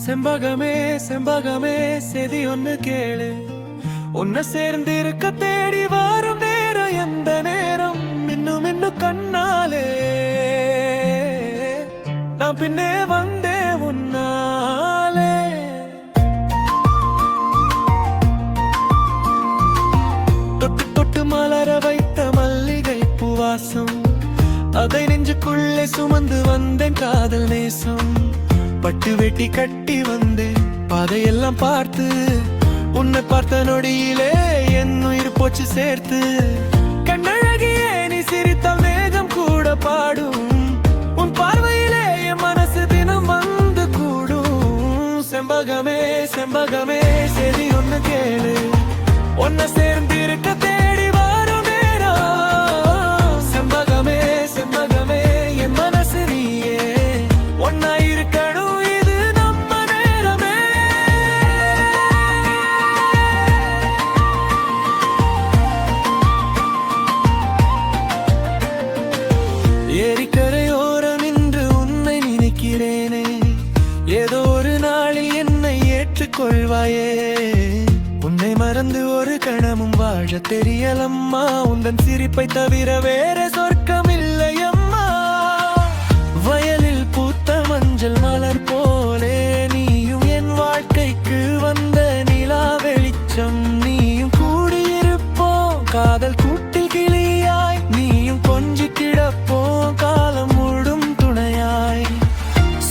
செம்பகமே செம்பகமே செதி ஒன்னு கேளு, உன்னை சேர்ந்து இருக்க தேடி வரும் நேரம் எந்த நேரம் இன்னும் இன்னும் கண்ணாலே நான் பின்னே வந்தே உன்னாலே. தொட்டு தொட்டு மலர வைத்த மல்லிகை பூவாசம், அதை நெஞ்சுக்குள்ளே சுமந்து வந்தேன் காதல் நேசம். பட்டு வெட்டி கட்டி வந்தேன் பாதையெல்லாம் பார்த்து, உன்னை பார்த்த நொடியிலே என் உயிர் போச்சு சேர்த்து. கண்ணழகியே நீ சிரித்தால் மேகம் கூட பாடும், உன் பார்வையிலே என் மனசு தினம் வந்து கூடும். செம்பகமே செம்பகமே செதி ஒன்னு கேளு, உன்னை சேர்ந்து இருக்க தேடி வரும் நேரம். செம்பகமே செம்பகமே என் மனசு நீயே, ஒன்னா இருக்கணும் இது நம்ம நேரமே. ஏரிக்கரையோரம் நின்று உன்னை நினைக்கிறேனே, ஏதோ ஒரு நாளில் என்னை ஏற்றுக்கொள்வாயே. உன்னை மறந்து ஒரு கணமும் வாழ தெரியலம்மா, உந்தன் சிரிப்பை தவிர வேற சொர்க்கம் இல்லையம்மா. வயலில் பூத்த மஞ்சள் மலர் போலே நீயும் என் வாழ்க்கைக்கு வந்த நிலா வெளிச்சம். நீயும் கூடியிருப்போம் காதல் கூட்டில் கிளியாய், நீயும் கொஞ்சி கிடப்போம் காலம் முழும் துணையாய்.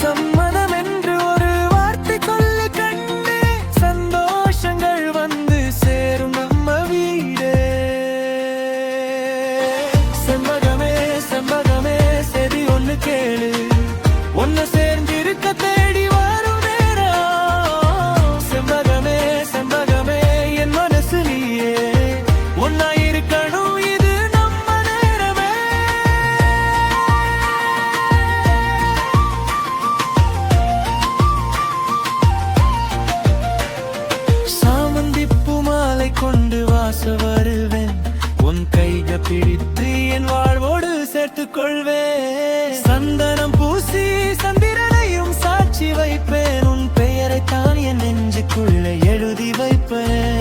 சம்மதம் என்று ஒரு வார்த்தை சொல்லு கண்ணே, சந்தோஷங்கள் வந்து சேரும் நம்ம வீடே. செம்பகமே செம்பகமே செதி ஒன்னு கேளு, உன்னை சேர்ந்து இருக்க தேடி வரும் நேரம். செம்பகமே செம்பகமே என் மனசு நீயே, ஒன்னா இருக்கணும் இது நம்ம நேரமே. சாமந்திப்பூ மாலை கொண்டு வாச வருவேன், உன் கைக பிடித்து என் வாழ்வோடு சேர்த்துக் கொள்வேன். சந்தனம் பூசி சந்திரனையும் சாட்சி வைப்பேன், உன் பெயரை தான் என் நெஞ்சுக்குள்ளே எழுதி வைப்பேன்.